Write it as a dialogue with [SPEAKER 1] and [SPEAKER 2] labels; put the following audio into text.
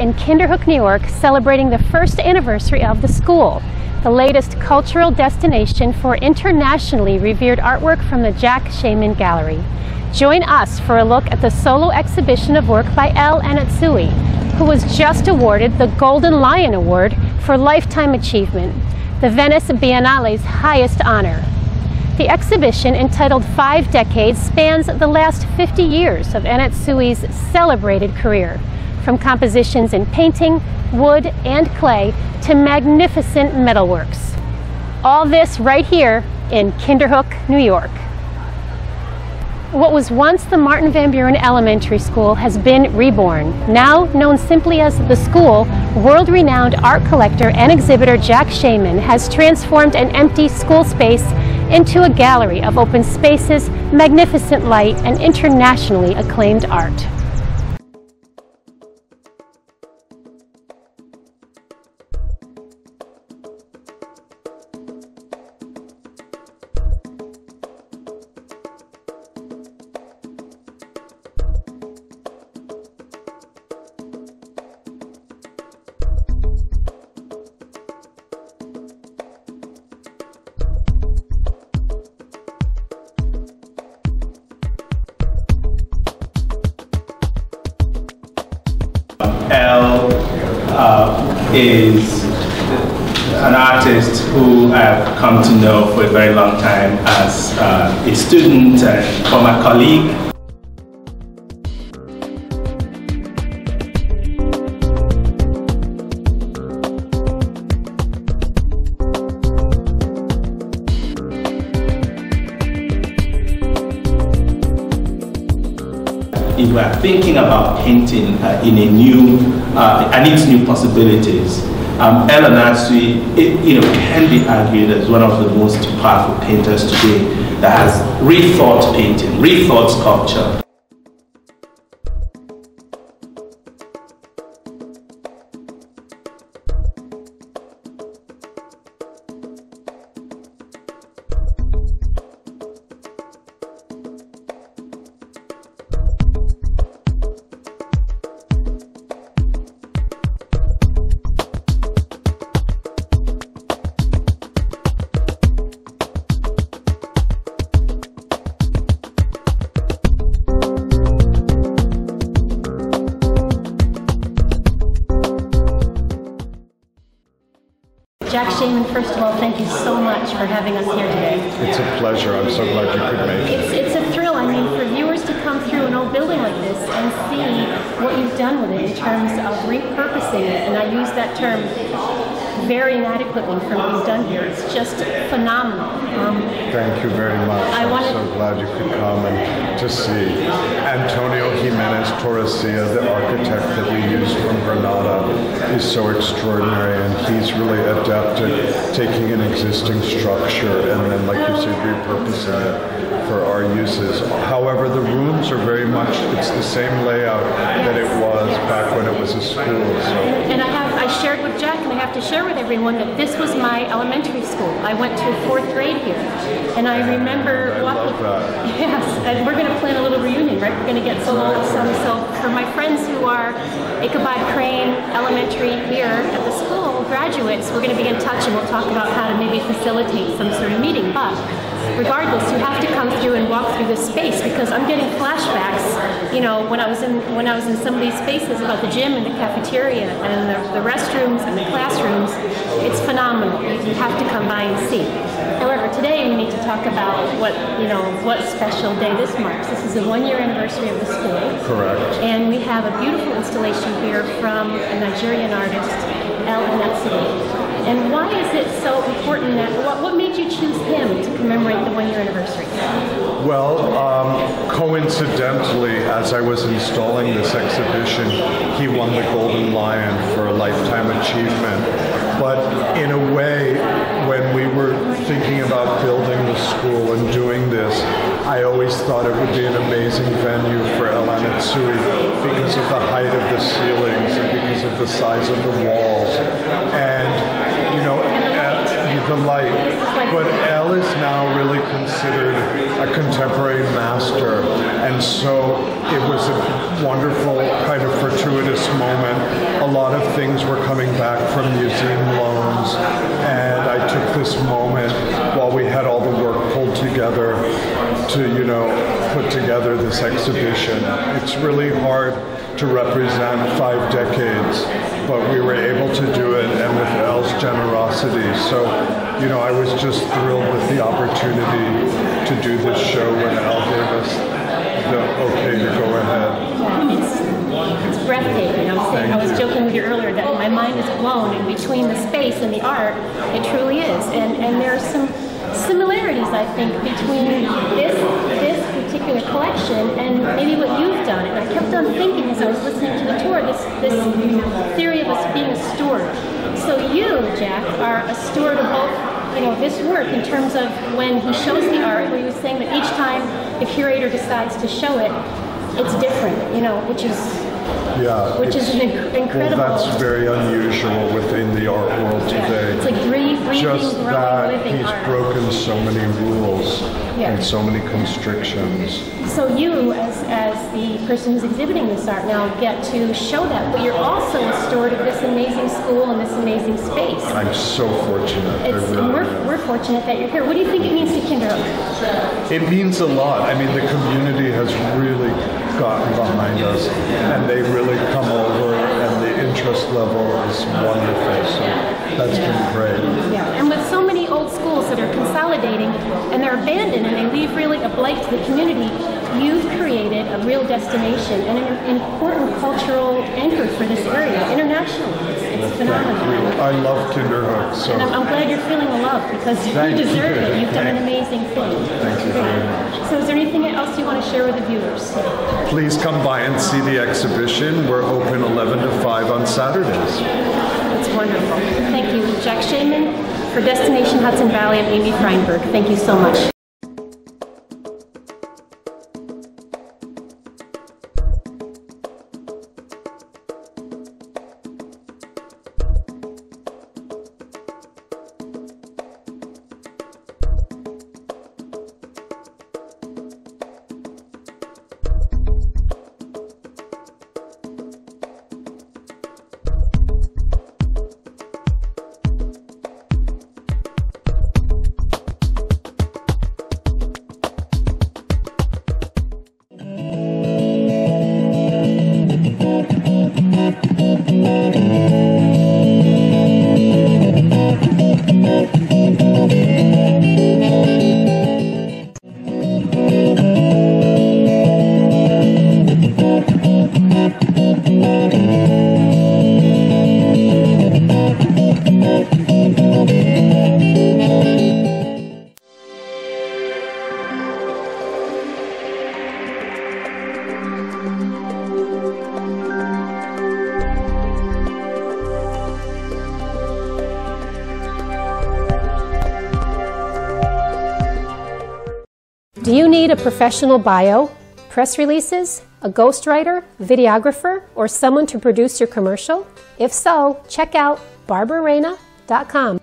[SPEAKER 1] in Kinderhook, New York, celebrating the first anniversary of the school, the latest cultural destination for internationally revered artwork from the Jack Shainman Gallery. Join us for a look at the solo exhibition of work by Elle Anatsui, who was just awarded the Golden Lion Award for Lifetime Achievement, the Venice Biennale's highest honor. The exhibition, entitled 5 Decades, spans the last 50 years of Anatsui's celebrated career, from compositions in painting, wood, and clay to magnificent metalworks. All this right here in Kinderhook, New York. What was once the Martin Van Buren Elementary School has been reborn. Now known simply as the school, world-renowned art collector and exhibitor Jack Shainman has transformed an empty school space into a gallery of open spaces, magnificent light, and internationally acclaimed art.
[SPEAKER 2] Elle is an artist who I've come to know for a very long time as a student and former colleague. If we are thinking about painting in a new, and its new possibilities, Elle Anatsui, can be argued as one of the most powerful painters today that has rethought painting, rethought sculpture.
[SPEAKER 1] Jack Shainman, first of all, thank you so much for having us here today.
[SPEAKER 3] It's a pleasure. I'm so glad you could make it.
[SPEAKER 1] It's a thrill, I mean, for viewers to come through an old building like this and see what you've done with it in terms of repurposing it, and I use that term very inadequately for what you've done here. It's just phenomenal.
[SPEAKER 3] Thank you very much. I'm so glad you could come and to see. Antonio Jimenez Torrecilla, the architect that we used from Granada, is so extraordinary, and he's really adept at taking an existing structure and then, like you said, repurposing it for our uses. However, the rooms are very much, it's the same layout that it was back when it was a school. So.
[SPEAKER 1] And I shared with Jack, and I have to share with everyone, that this was my elementary school. I went to 4th grade here, and I remember walking. Yes, and we're going to plan a little reunion, right? We're going to get some so for my friends who are Ichabod Crane Elementary here at the school graduates, we're going to be in touch, and we'll talk about how to maybe facilitate some sort of meeting. But regardless, you have to come through and walk through this space, because I'm getting flashbacks, when I was in some of these spaces about the gym and the cafeteria and the restrooms and the classrooms. It's phenomenal. You have to come by and see. However, today we need to talk about what special day this marks. This is the 1-year anniversary of the school.
[SPEAKER 3] Correct.
[SPEAKER 1] And we have a beautiful installation here from a Nigerian artist, Elle Anatsui. And why is it so important that, what made you choose him to commemorate the 1-year anniversary?
[SPEAKER 3] Well, coincidentally, as I was installing this exhibition, he won the Golden Lion for a Lifetime Achievement. But in a way, when we were thinking about building the school and doing this, I always thought it would be an amazing venue for Elle Anatsui because of the height of the ceilings and because of the size of the walls. And, delight. But Elle is now really considered a contemporary master. And so it was a wonderful kind of fortuitous moment. A lot of things were coming back from museum loans. And I took this moment while we had all the work pulled together to, you know, put together this exhibition. It's really hard to represent 5 decades, but we were able to do it, and with Elle's generosity. So, you know, I was just thrilled with the opportunity to do this show when Elle gave us the okay to go ahead.
[SPEAKER 1] Yeah, it's breathtaking. I was joking with you earlier that my mind is blown, and between the space and the art, it truly is. And there are some similarities, I think, between this particular collection and maybe what you've done. And I kept on thinking as I was listening to the tour, this theory of us being a steward. So you, Jack, are a steward of both, you know, this work in terms of when he shows the art, where he was saying that each time the curator decides to show it, it's different, you know, which is an incredible.
[SPEAKER 3] Well, that's very unusual within the art world today.
[SPEAKER 1] It's like breathing,
[SPEAKER 3] just
[SPEAKER 1] growing,
[SPEAKER 3] that
[SPEAKER 1] living
[SPEAKER 3] he's
[SPEAKER 1] art.
[SPEAKER 3] broken so many rules and so many constrictions.
[SPEAKER 1] So you, as the person who's exhibiting this art now, get to show that, but you're also a steward of this amazing school and this amazing space.
[SPEAKER 3] I'm so fortunate.
[SPEAKER 1] We're fortunate that you're here. What do you think it means to Kinderhook?
[SPEAKER 3] It means a lot. I mean, the community has really gotten behind us, and they really come over, and the interest level is wonderful. So that's been great.
[SPEAKER 1] Yeah, and with so many old schools that are consolidating and they're abandoned and they leave really a blight to the community, you've created a real destination and an important cultural anchor for this area internationally. It's phenomenal.
[SPEAKER 3] I love Kinderhook. So
[SPEAKER 1] and I'm glad you're feeling the love because you deserve it. You've done an amazing thing.
[SPEAKER 3] Thank you very much.
[SPEAKER 1] So is there anything else you want to share with the viewers?
[SPEAKER 3] Please come by and see the exhibition. We're open 11 to 5 on Saturdays.
[SPEAKER 1] That's wonderful. Thank you, Jack Shainman. For Destination Hudson Valley, I'm Amy Freinberg. Thank you so much. Do you need a professional bio, press releases, a ghostwriter, videographer, or someone to produce your commercial? If so, check out barbararena.com.